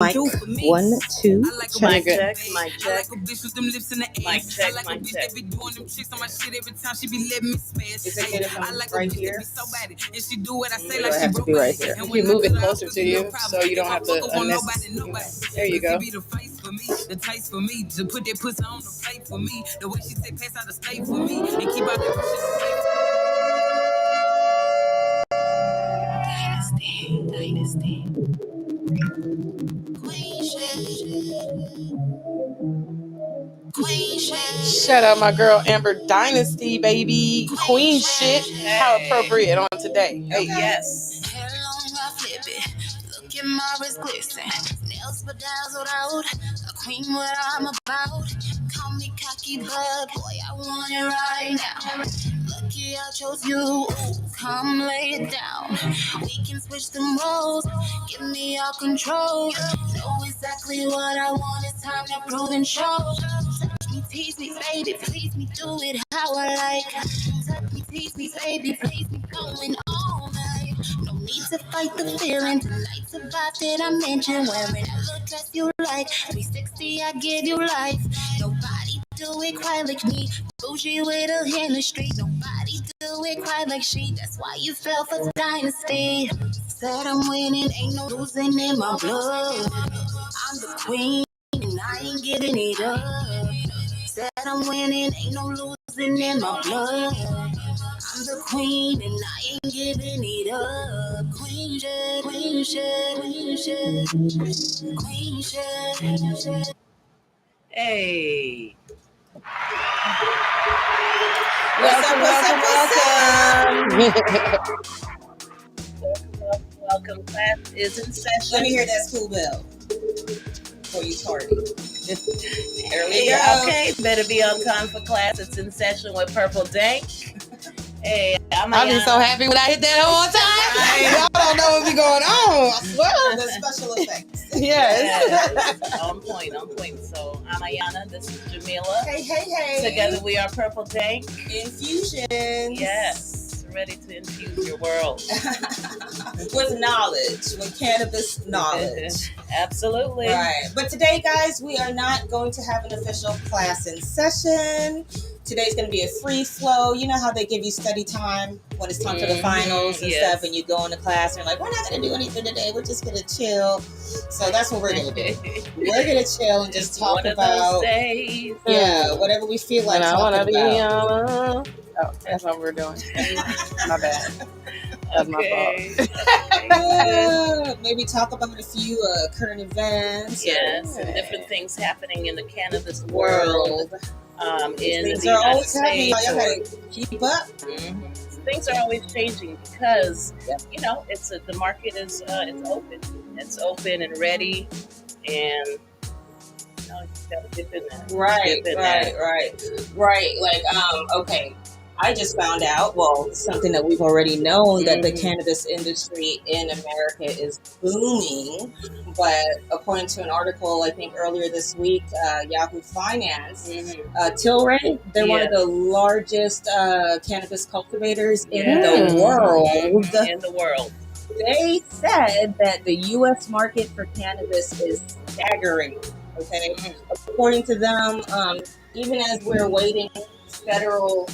Mic 1, 2, Mic check. check, mic check. Mic check, mic check. Is it good if I'm right here? Do I have to be right here? You can move it closer to you so you don't have to unnecessarily. There you go. The taste for me to put that pussy on the plate for me. The way she say pass out the state for me and keep out that pussy. Dynasty. Queen shit. Shout out my girl Amber Dynasty, baby. Queen shit. How appropriate on today. Hey, yes. Hair long, I flip it. Look at my wrist glisten. Nails bedazzled out. A queen, what I'm about. Call me cocky, but boy, I want it right now. Lucky I chose you. Ooh, come lay it down. We can switch the roles. Give me all control. Know exactly what I want. It's time to prove and show. Touch me, tease me, baby. Please me, do it how I like. Touch me, tease me, baby. Please me, going all night. No need to fight the feeling. Tonight's a vibe that I mentioned. Wearing a little dress you like. 360, I give you life. Nobody do it quite like me. Bougie with a in the street. Nobody do it quite like she. That's why you fell for Dynasty. Said I'm winning, ain't no losing in my blood. I'm the queen and I ain't giving it up. Said I'm winning, ain't no losing in my blood. I'm the queen and I ain't giving it up. Queen shit, queen shit, queen shit, queen shit, queen shit. Hey. Welcome. Class is in session. Let me hear that school bell before you tardy. There we Hey, go. okay, better be on time for class. It's in session with Purple Dank. Hey, I'll be so happy when I hit that whole time. Y'all don't know what be going on. I swear. The special effects. Yes. On point. So I'm Ayana. This is Jamila. Hey. Together we are Purple Dank. Infusions. Yes. Ready to infuse your world. With knowledge. With cannabis knowledge. Absolutely. Right. But today, guys, we are not going to have an official class in session. Today's going to be a free flow. You know how they give you study time when it's time for the finals and stuff, and you go into class and you're like, we're not going to do anything today. We're just going to chill. So that's what we're going to do. We're going to chill and just talk about whatever we feel like talking about. Oh, that's what we're doing. My bad. That's Okay. my fault. Maybe talk about a few current events. Yes, and different things happening in the cannabis world. Things are always happening. Y'all gotta keep up. Mm-hmm. Things are always changing because you know the market is it's open. It's open and ready, and you know you just gotta dip in there. Right. Like okay. I just found out, something that we've already known, that the cannabis industry in America is booming. But according to an article, I think earlier this week, Yahoo Finance, Tilray, they're one of the largest cannabis cultivators in the world. They said that the U.S. market for cannabis is staggering. Okay, according to them, even as we're waiting federal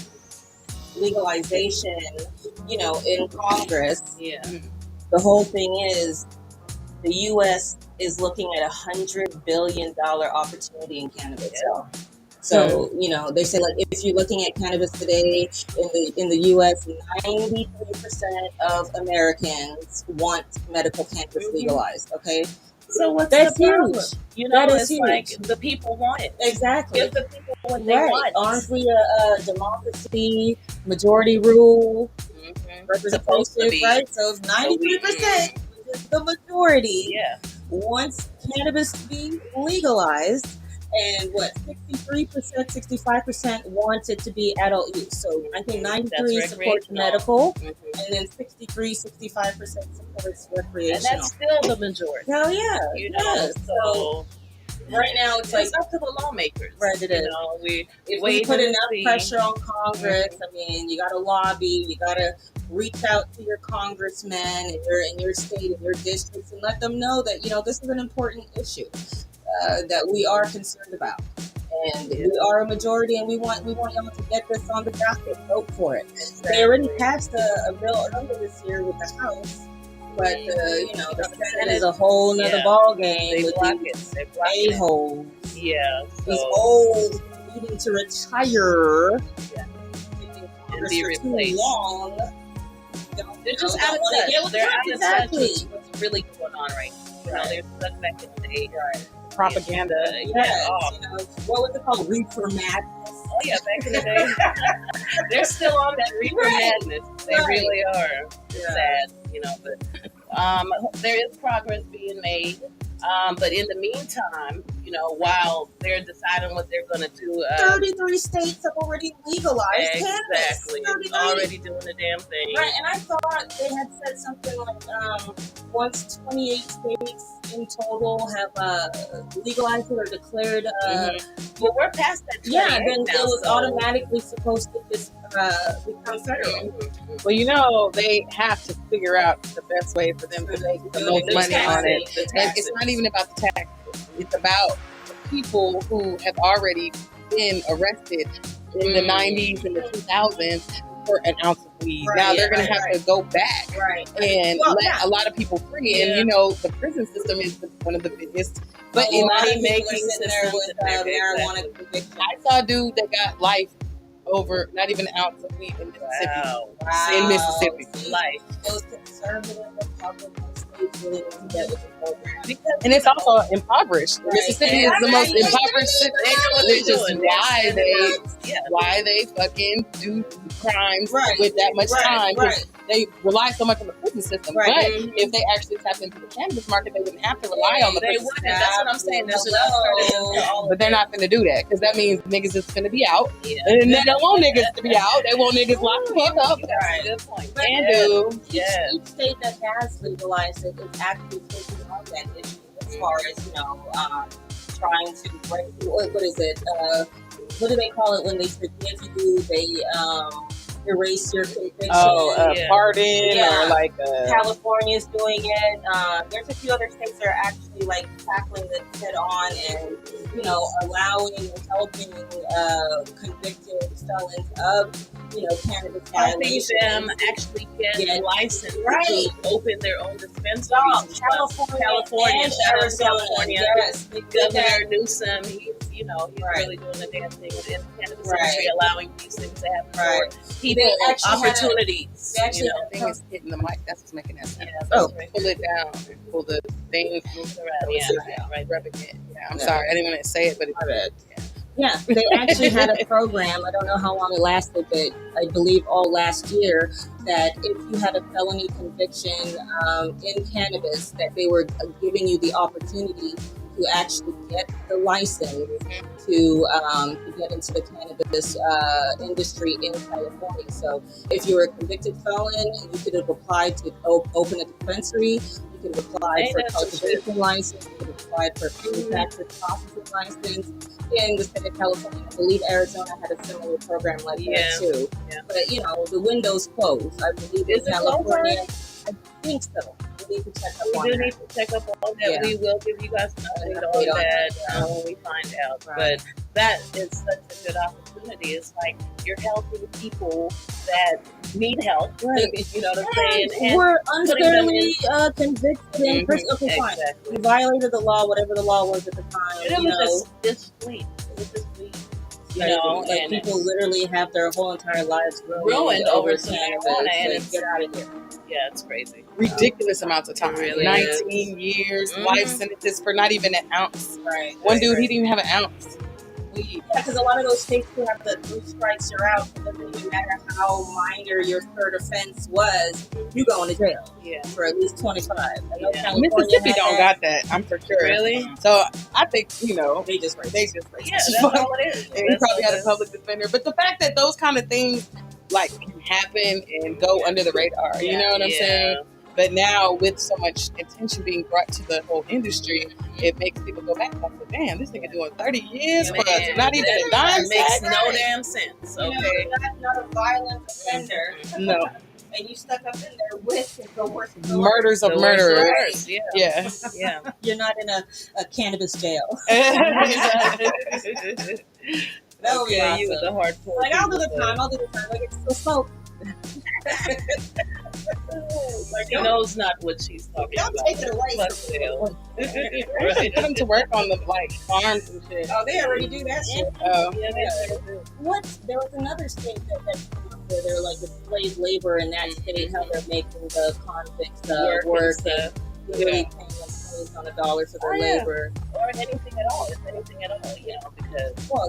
legalization, you know, in Congress, the whole thing is the U.S. is looking at $100 billion opportunity in cannabis. So, you know, they say, like, if you're looking at cannabis today in the U.S., 93% of Americans want medical cannabis legalized. Okay. So what's That's the problem? huge. You know, that is it's huge. like the people want it. Exactly. Give the people what they want. Aren't we a democracy, majority rule, representation, right? So 93%, which is the majority, wants cannabis to be legalized, and 63%, 65% want it to be adult use. So I think 93% supports medical, and then 65% supports recreational. And that's still the majority. Hell yeah. You know, so right now it's like up to the lawmakers. Right, it is. You know, if we put enough pressure on Congress, I mean, you got to lobby, you got to reach out to your congressmen in your state, in your districts, and let them know that this is an important issue that we are concerned about. And we are a majority, and we want y'all to get this on the docket. Vote for it. Exactly. They already passed a bill earlier this year with the House, but the Senate is a whole nother ball game. They with block these it. They block it. a-holes. Yeah. These old, needing to retire. Yeah. And be for replaced. too long. They're just out of touch. They're out of touch with what's really going on right now. They're stuck back in the day. Propaganda. Yes, what was it called? Reefer madness. Oh yeah, back in the day. They're still on that reefer madness. They really are. It's sad, but there is progress being made. But in the meantime, while they're deciding what they're going to do, 33 states have already legalized cannabis. Exactly, already doing the damn thing. Right, and I thought they had said something like once 28 states in total have legalized it or declared. Well, we're past that. Yeah, then it was automatically supposed to just become federal. Well, they have to figure out the best way for them to make the most money on it. And it's not even about the taxes. It's about the people who have already been arrested in the 90s and the 2000s for an ounce of weed. Now they're going to have to go back and let a lot a lot of people free. And, the prison system is one of the biggest. But in money-making systems with marijuana conviction. I saw a dude that got life over not even an ounce of weed in Mississippi. Wow. In Mississippi. Life. Those conservative Republican states really need to get with the program. And it's also impoverished. Mississippi is the most impoverished city. Which is why they fucking do crimes with that much time. They rely so much on the prison system. But if they actually tap into the cannabis market, they wouldn't have to rely on the prison system. That's what I'm saying. There's an alternative. But they're not going to do that because that means niggas is going to be out. And they don't want niggas to be out. They want niggas locked the fuck up. Good point. Each state that has legalized it is actually taking on that issue as far as, trying to break, what is it? What do they call it when they forgive you? They, erase your conviction. Pardon or like California's doing it. There's a few other states that are actually tackling this head on and allowing and helping convicted felons of cannabis violations. Them actually get a license to open their own dispensaries. California, Arizona. Yes, Governor Newsom. He's really doing the damn thing in the cannabis industry, allowing these things to happen for people, opportunities. The thing is hitting the mic. That's what's making that sound. Pull it down. Pull the thing around. Rub it in. I'm sorry. I didn't want to say it, but it's bad. Yeah, they actually had a program. I don't know how long it lasted, but I believe all last year that if you had a felony conviction in cannabis, that they were giving you the opportunity to actually get the license to get into the cannabis industry in California. So if you were a convicted felon, you could have applied to open a dispensary. You could have applied for a cultivation license. You could have applied for a manufactured processing license in the state of California. I believe Arizona had a similar program like that too. Yeah. But the window's closed. I believe in California. I think so. We need to check up on that. Need to check up on that. We will give you guys an update on that when we find out. Right. But that is such a good opportunity. It's like you're helping people that need help. Right. You know what I'm saying? And we're unfairly convicted in prison. Okay, fine. We violated the law, whatever the law was at the time. It was this week. And people literally have their whole entire lives ruined over marijuana, and get out of here. Yeah, it's crazy. Ridiculous amounts of time. Really 19 years, life sentences for not even an ounce. Right. One dude, he didn't even have an ounce. Yeah, because a lot of those states who have the 3 strikes you're out. It doesn't even matter how minor your third offense was, you going to jail. Yeah. For at least 25. Mississippi don't got that. I'm for sure. Really? So I think they just race. Yeah, that's all it is. And he probably had a public defender. But the fact that those kind of things can happen and go under the radar, you know what I'm saying? But now, with so much attention being brought to the whole industry, it makes people go back and go, damn, this nigga doing 30 years for not even a dime. Makes no damn sense. Okay. Not a violent offender. No. and you stuck up in there with the worst murders of murderers. Yeah. You're not in a cannabis jail. That would be awesome. You with the hardcore. Like, I'll do the time. Like, it's still smoke. Like, he knows not what she's talking about. Don't take it away from They put them to work on the farms and shit. Oh, they already do that shit. Oh. Yeah, There was another state that where they're like the slave labor in that state, how they're making the convicts work and really paying them pennies on a dollar for their labor. Or anything at all. It's anything at all, because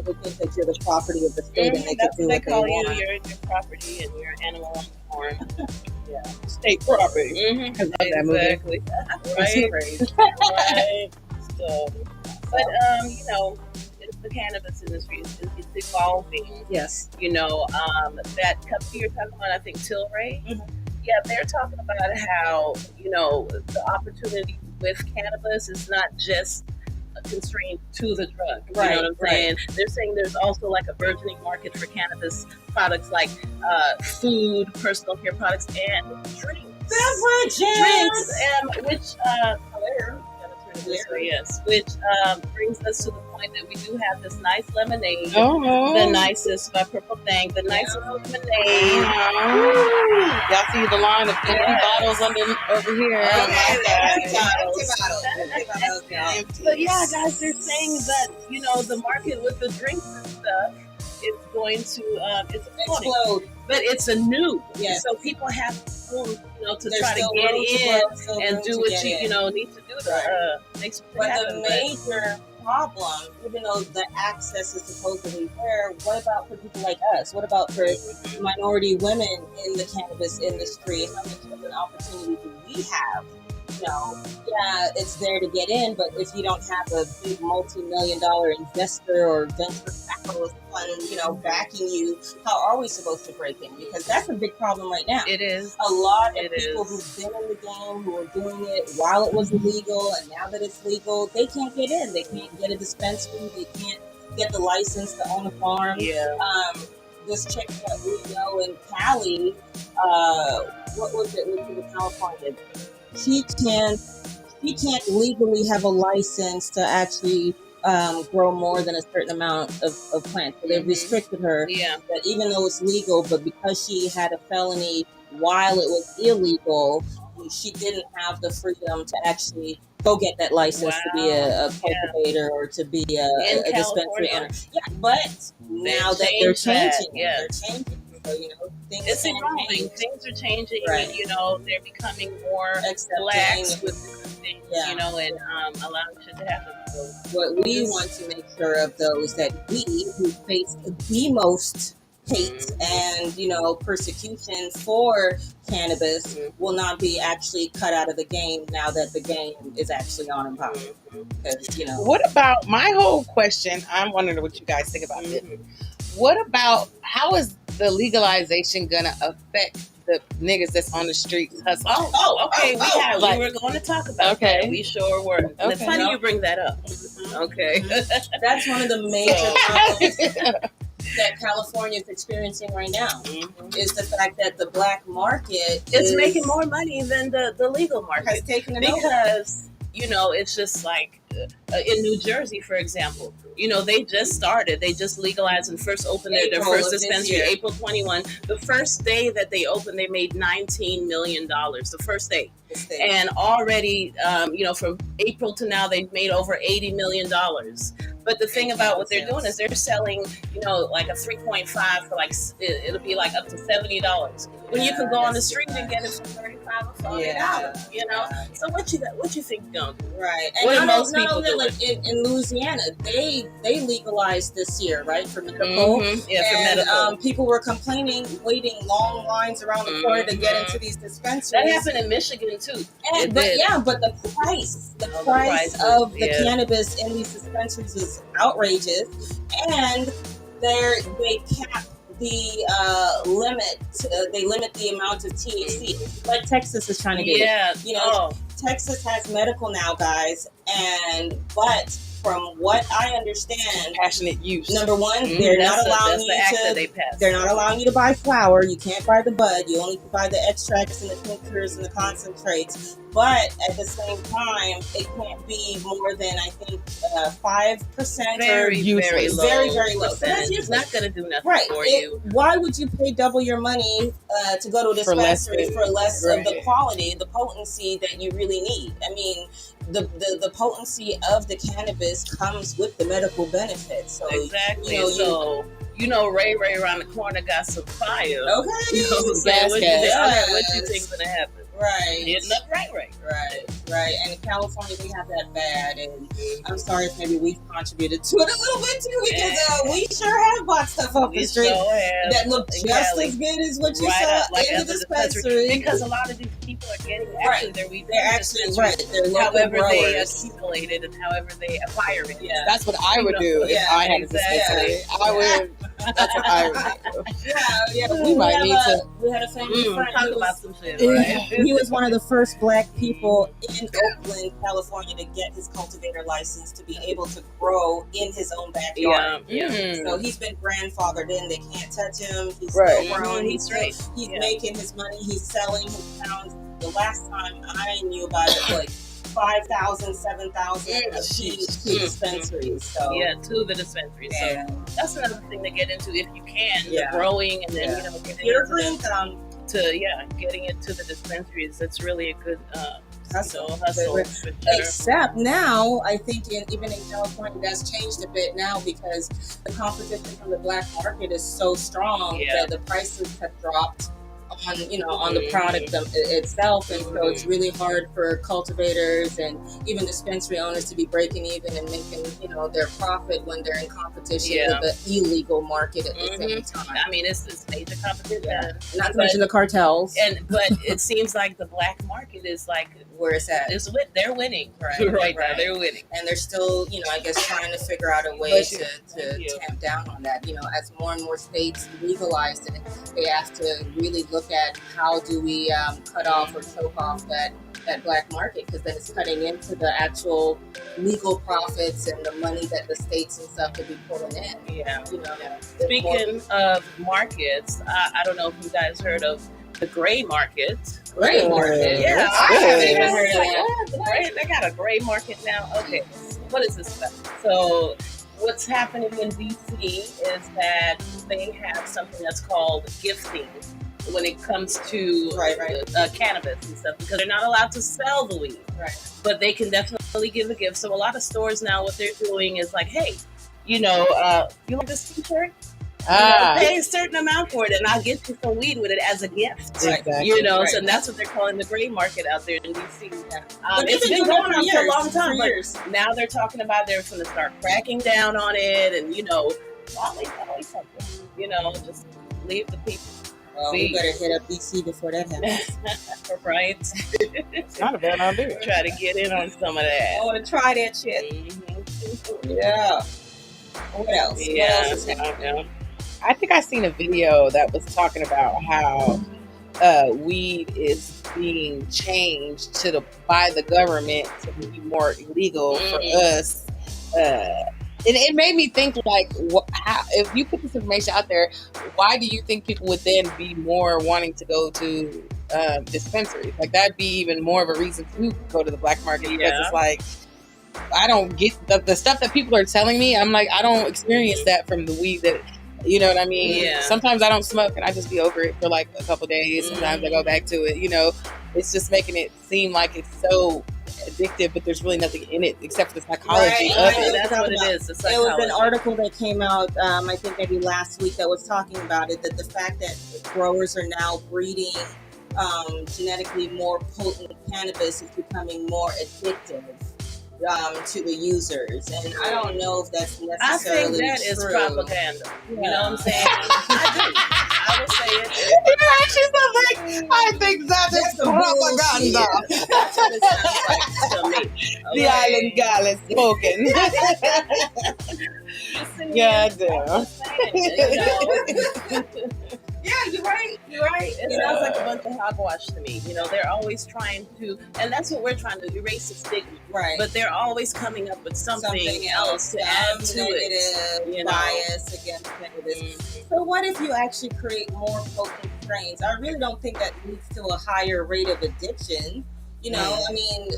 they think that you're the property of the state and they can do what they call want. You're your property and you're an animal on the farm. State property. Mm-hmm. I love that movie. Exactly. Right. So, but the cannabis industry is evolving. Yes. That company you're talking about, I think Tilray. Mm-hmm. Yeah, they're talking about how the opportunity with cannabis is not just constrained to the drug. You know what I'm saying? They're saying there's also like a burgeoning market for cannabis products like food, personal care products, and drinks. Beverages! Which brings us to the point that we do have this nice lemonade, the nicest by Purple Dank, the nicest lemonade. Y'all see the line of empty bottles over here. But yeah, guys, they're saying that the market with the drinks and stuff is going to explode. But it's a new, so people have to try to get in and do what you need to do to make something happen. But the major problem, even though the access is supposedly there, what about for people like us? What about for minority women in the cannabis industry? How much of an opportunity do we have? It's there to get in, but if you don't have a big multi-million-dollar investor or venture capitalist fund, backing you, how are we supposed to break in? Because that's a big problem right now. It is. A lot of people who've been in the game, who are doing it while it was illegal, and now that it's legal, they can't get in. They can't get a dispensary. They can't get the license to own a farm. Yeah. This chick that we know in Cali, what was it? Was it in California? She can't legally have a license to actually grow more than a certain amount of plants. So they've restricted her. Yeah. That even though it's legal, but because she had a felony while it was illegal, she didn't have the freedom to actually go get that license to be a cultivator or to be a dispensary owner. Yeah, but now that they're changing, they're changing. So, things it's evolving. Things are changing. Right. They're becoming more lax with things, and allowing shit to happen. So what we want to make sure of, though, is that we, who face the most hate and, persecution for cannabis, will not be actually cut out of the game now that the game is actually on and popping. Because, What about my whole question? I'm wondering what you guys think about this. What about how is the legalization gonna affect the niggas that's on the streets hustling? Okay. We were going to talk about that. We sure were. Okay. It's funny you bring that up. Okay. That's one of the major problems that California is experiencing right now, is the fact that the black market is making more money than the legal market. Has taken it because it's just like in New Jersey, for example. They just legalized and first opened their first dispensary, April 21. The first day that they opened, they made $19 million. The first day. And already, from April to now, they've made over $80 million. But the thing about what they're doing is they're selling, like a 3.5 for it'll be like up to $70. When you can go on the street and get it for $35 or $40. So what you think gonna do? Right. And what not only like in Louisiana, they legalized this year, right, for medical. Yeah, for medical. People were complaining, waiting long lines around the corner to get into these dispensaries. That happened in Michigan too. But the price of the cannabis in these dispensaries is outrageous, and they cap the limit. They limit the amount of THC, like Texas is trying to do. Yeah, Texas has medical now, guys, but from what I understand, Passionate use. number one, they're not allowing you to. They're not allowing you to buy flour. You can't buy the bud. You only can buy the extracts and the tinctures and the concentrates. But at the same time, it can't be more than I think 5%. Very low. Very, very low. So that's not going to do nothing for you. Why would you pay double your money to go to a dispensary for less of the quality, the potency that you really need? I mean, the potency of the cannabis comes with the medical benefits. So, exactly. Ray around the corner got some fire. Okay. You know what I'm saying? What do you think's gonna happen? Right. Hitting up Right. And in California, we have that bad, and I'm sorry if maybe we've contributed to it a little bit too, because we sure have bought stuff off the street that look just as good as what you saw in the dispensary. Because a lot of these people are getting their weed. They're actually They're however they accumulate it and however they acquire it. Yeah. That's what I would do if I had a dispensary. I would. That's what I would do. Yeah. We had a family friend. Talk about some shit, right? He was one of the first Black people in Oakland, California, to get his cultivator license to be able to grow in his own backyard. So he's been grandfathered in. They can't touch him. He's still grown. He's making his money. He's selling his pounds. The last time I knew about it, like 5,000, 7,000 each to dispensaries. So to the dispensaries. So that's another thing to get into if you can. The growing and then getting your green thumb. Getting it to the dispensaries. That's really a good hustle. Except now, I think even in California, that's changed a bit now because the competition from the black market is so strong that the prices have dropped on the product itself, and so it's really hard for cultivators and even dispensary owners to be breaking even and making their profit when they're in competition with the illegal market at the same time. I mean, it's major competition. Not to mention the cartels. But it seems like the black market is like where it's at. They're winning right now. They're winning, and they're still I guess trying to figure out a way to tamp down on that. As more and more states legalize it, they have to really look at how do we cut off or choke off that black market, because then it's cutting into the actual legal profits and the money that the states and stuff could be pulling in. Speaking of markets, I don't know if you guys heard of the gray market. Gray market? Yeah, I haven't even heard of that. They got a gray market now. Okay, what is this about? So what's happening in DC is that they have something that's called gifting when it comes to cannabis and stuff, because they're not allowed to sell the weed, but they can definitely give a gift. So a lot of stores now, what they're doing is like, hey, you like this t-shirt? Pay a certain amount for it, and I'll get you some weed with it as a gift. Exactly. So that's what they're calling the gray market out there in DC. It's been going on for a long time, but now they're talking about they're going to start cracking down on it, and always something. Just leave the people. Well, we better hit up DC before that happens. Right? It's not a bad idea. Try to get in on some of that. I want to try that shit. Yeah. What else? Yeah. What else is happening? I think I seen a video that was talking about how weed is being changed by the government to be more illegal for us. And it made me think, like, if you put this information out there, why do you think people would then be more wanting to go to dispensaries? Like, that'd be even more of a reason to go to the black market, because it's like, I don't get the stuff that people are telling me. I'm like, I don't experience that from the weed that, you know what I mean? Yeah. Sometimes I don't smoke and I just be over it for like a couple days. Sometimes I go back to it, it's just making it seem like it's so addictive, but there's really nothing in it except for the psychology of it. That's what it is. The psychology. There was an article that came out, I think maybe last week, that was talking about it, that the fact that growers are now breeding genetically more potent cannabis is becoming more addictive to the users, and I don't know if that's necessarily true. I think that is propaganda. You know what I'm saying? I will say it. She's like, I think that is propaganda. That's what it sounds like to me. Okay. The island gal is spoken. Yeah, Yeah, you're right. Right? It sounds like a bunch of hogwash to me. They're always trying to, and that's what we're trying to do, erase the stigma. Right. But they're always coming up with something else to add to it. Bias against cannabis. Mm-hmm. So what if you actually create more potent strains? I really don't think that leads to a higher rate of addiction. I mean,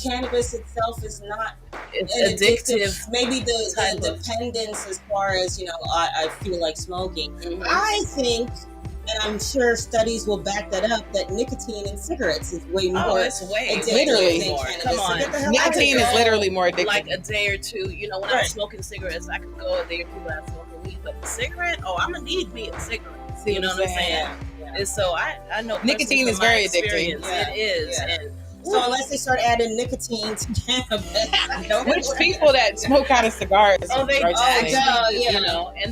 cannabis itself is not addictive. Maybe the dependence as far as, I feel like smoking. Mm-hmm. I think, and I'm sure studies will back that up, that nicotine in cigarettes is way more addictive. Literally more. Come on. Nicotine is literally more addictive. Like a day or two. When I was smoking cigarettes, I could go a day or two without smoking weed. But the cigarette, I'm going to need me a cigarette. You know what I'm saying? Yeah. And so I know nicotine is very addictive. Yeah. It is. Yeah. So unless they start adding nicotine to cannabis, which people that smoke out of cigars, and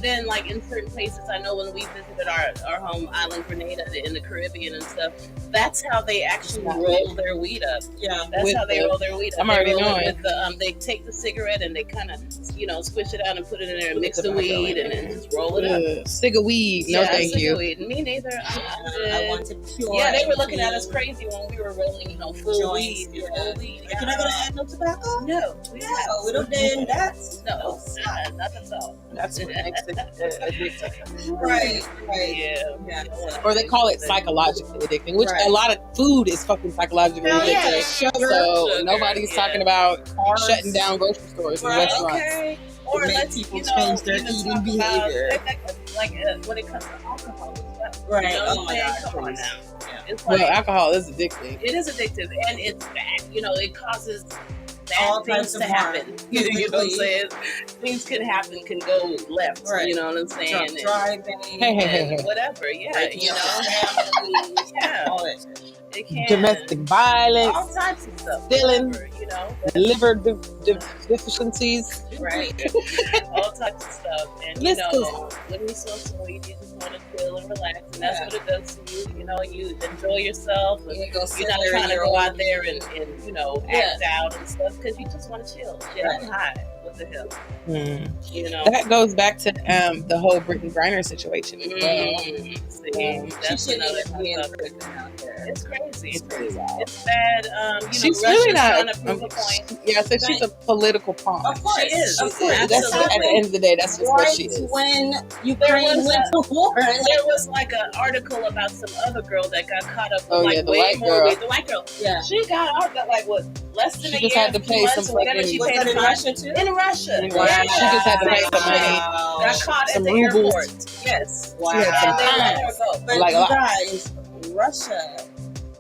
then like in certain places, I know when we visited our home island Grenada in the Caribbean and stuff, that's how they actually roll their weed up. Yeah, that's how they roll their weed up. I'm already knowing. They take the cigarette and they kind of squish it out and put it in there and mix the weed and then just roll it up. Cig of weed, no thank you. Weed. Me neither. I wanted pure. Yeah, they were looking at us crazy when we were rolling, full weed. You're not gonna add no tobacco? No, we don't do that. No, not at all. That's what makes it addictive. Right. Yeah. Or they call it psychologically addicting, which a lot of food is fucking psychologically addicting. So nobody's talking about shutting down grocery stores and restaurants. Okay. Or let people change their eating behavior. Like when it comes to alcohol as well. Right. Oh my God. Come on now. Well, alcohol is addictive. It is addictive, and it's bad. It causes bad things to happen. You know what I'm saying? Things can happen, can go left. Right. You know what I'm saying? Driving, whatever. Yeah, all that shit. It can. Domestic violence, all types of stuff. Stealing, liver deficiencies, right? All types of stuff. And when you smoke some weed, you just want to chill and relax, and that's what it does to you. You enjoy yourself. And you're not trying to go out there and act out and stuff because you just want to chill. Get high. What the hell? That goes back to the whole Brittany Griner situation. That's another It's crazy. It's bad. She's Russia's really not trying to prove a point. Yeah, so she's a political pawn. Of course, she is. Of course. That's at the end of the day. That's just what she is. When Ukraine went to war, there was like an article about some other girl that got caught up. The white girl. The white girl. Yeah, she got out like less than a year. She just had to pay some fucking. She paid in Russia too. In Russia. Wow. She just had to pay some money. Got caught at the airport. Yes. Wow. And they let her go. But you guys, Russia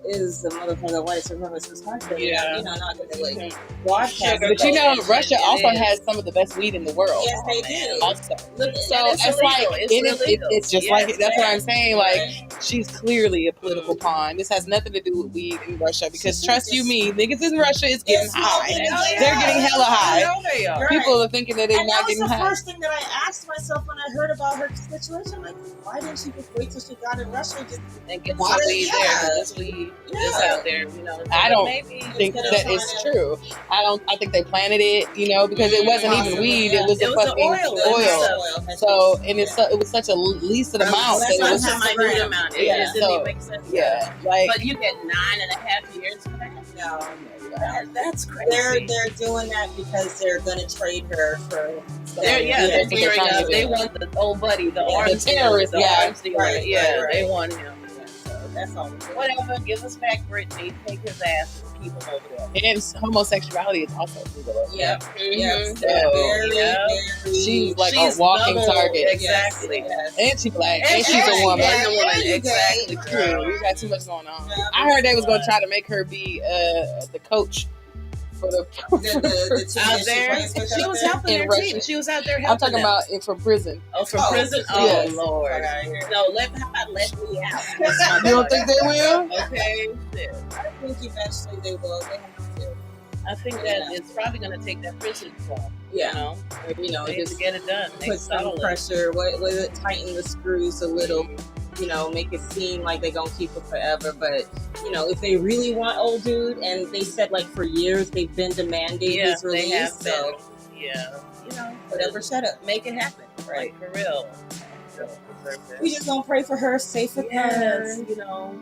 is the motherfucker white supremacist country. Not gonna broadcast. But Russia also has some of the best weed in the world. Yes, they do. Also, so it's just like that's what I'm saying. Like she's clearly a political pawn. This has nothing to do with weed in Russia because trust you me, niggas in Russia is getting high. They're getting hella high. People are thinking that they're not getting high. That was the first thing that I asked myself when I heard about her situation. Like, why didn't she just wait till she got in Russia and get some weed there? This weed is out there, I don't think that is true. I think they planted it, because it wasn't even weed. It was a fucking oil. So, and it was such a least amount. That's not a minute amount. It didn't even make sense. Yeah, but you get 9.5 years for that. No. That's crazy. They're doing that because they're gonna trade her for. They're clearing up. They want the old buddy, the arms terrorist, arms dealer. They want him. That's all. Whatever. Give us back Brittany. Take his ass and keep him over there. And homosexuality is also legal. Yeah. She's like a walking target. Exactly. And she's black. And she's a woman. Exactly. True. We got too much going on. I heard they was going to try to make her be the coach. For the out there, she was helping their team. She was out there helping. I'm talking about it from prison. Oh, from prison. Oh Lord! No, how about let me out? You don't think they will? Okay. I think eventually they will. They have to. I think that it's probably going to take that prison form. Yeah. Just to get it done. Put some pressure. What it? Tighten the screws a little. Make it seem like they're gonna keep it forever. But, if they really want old dude, and they said like for years they've been demanding his release. So, yeah. Whatever, shut up. Make it happen. Right. Like, for real. We just gonna pray for her, safe return. You know,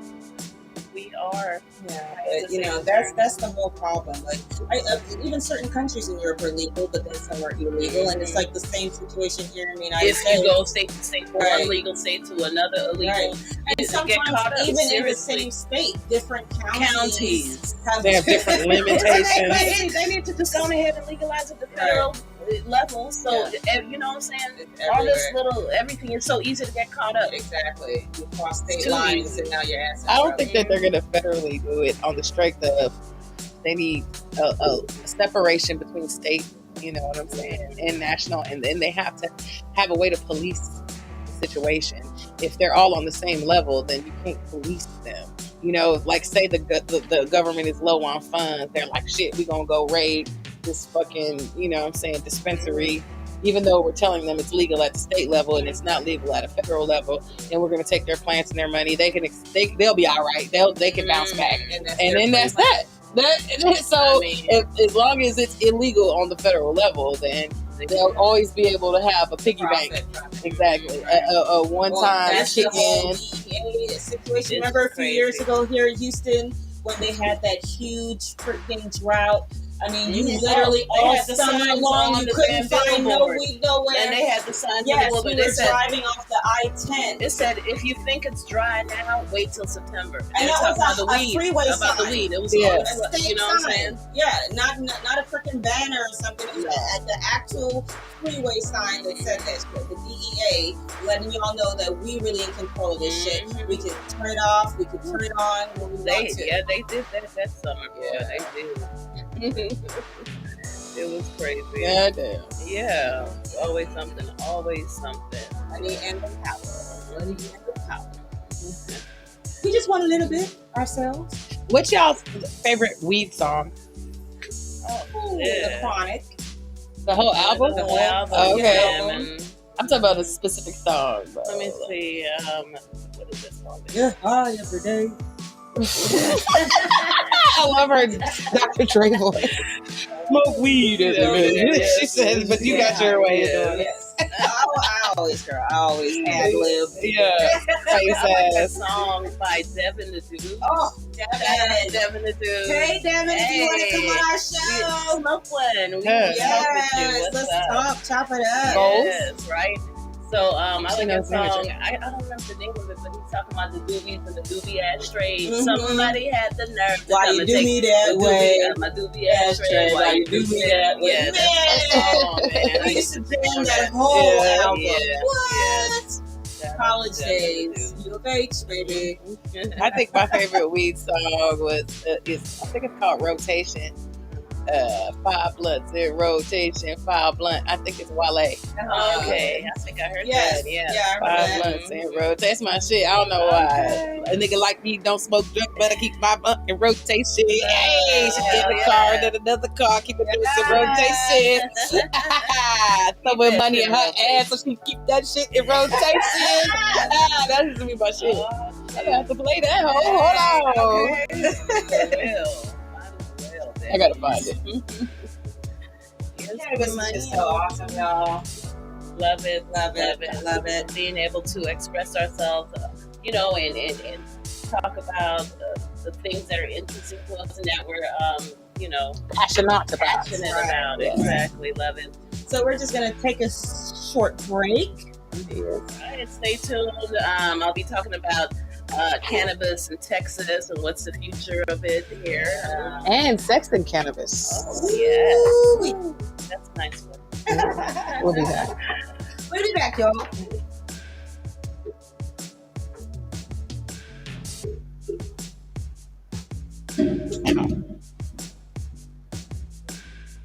we are. Yeah, but you know that's the whole problem. Like, even certain countries in Europe are legal, but then some are illegal, and it's like the same situation here in the United States. If you go state to state, from one legal state to another illegal, and sometimes even in the same state, different counties have different limitations. They need to just go ahead and legalize at the federal level. So you know what I'm saying? All this everything is so easy to get caught up. Exactly. You cross state lines and now your ass. I don't think that they're gonna federally do it on the strength of they need a separation between state, you know what I'm saying, and national, and then they have to have a way to police the situation. If they're all on the same level, then you can't police them. You know, like say the government is low on funds, they're like, shit, we gonna go raid this fucking, you know what I'm saying, dispensary, even though we're telling them it's legal at the state level and it's not legal at a federal level, and we're going to take their plants and their money. They'll be all right. They can bounce back, and then that's that. So as long as it's illegal on the federal level, then they'll always be able to have a piggy bank. Exactly, a one-time kick-in situation. Remember a few years ago here in Houston when they had that huge freaking drought. I mean, you literally all summer long, you couldn't find no weed nowhere. And they had the signs. Yes, we were driving off the I-10. It said, if you think it's dry now, wait till September. And that was a freeway sign. About the weed. It was a state you know what I'm saying? Yeah, not a freaking banner or something. It was at the actual freeway sign that said that shit. The DEA letting y'all know that we really in control of this shit. We can turn it off. We can turn it on when we want to. Yeah, they did that summer. Yeah, they did. It was crazy. Yeah, damn. Yeah, always something. Money and the power. Money and the power. We just want a little bit ourselves. What's y'all's favorite weed song? The Chronic. The whole album? The whole album. Okay. I'm talking about a specific song. Bro. Let me see. What is this song? Yeah, high every day. I love her Dr. Dre voice. Smoke weed, she says, but you got your way of doing it. I always ad lib. Yeah, face ass. Song by Devin the Dude. Oh, Devin the Dude. Hey, Devin, if you want to come on our show, smoke one. Yes, let's talk, chop it up. Yes, right. So I like that song. I don't remember the name of it, but he's talking about the doobies and the doobie ashtray. Somebody had the nerve to why you do me that way? My doobie ashtray. Why you do me that way? Yeah, man. I used to jam that whole album. What? College days. You a H, baby. I think my favorite weed song was I think it's called Rotation. 5 blunts in rotation, 5 blunt. I think it's Wale. Okay, I think I heard that. Yeah, 5 blunts in rotation. That's my shit. I don't know why. A nigga like me don't smoke drink, better keep my blunt in rotation. Hey, she get the car and then another car, keep it in rotation. Throwing money in her ass so she keep that shit in rotation. That used to be my shit. I have to play that. Hold on. I gotta find it. This is so awesome, y'all. Love it. Being able to express ourselves, you know, and talk about the things that are interesting to us and that we're, you know, passionate about. Yeah. Exactly. Love it. So we're just gonna take a short break. All right, stay tuned. I'll be talking about cannabis in Texas and what's the future of it here. And sex and cannabis. Oh, yeah. That's a nice one. We'll be back. We'll be back, y'all.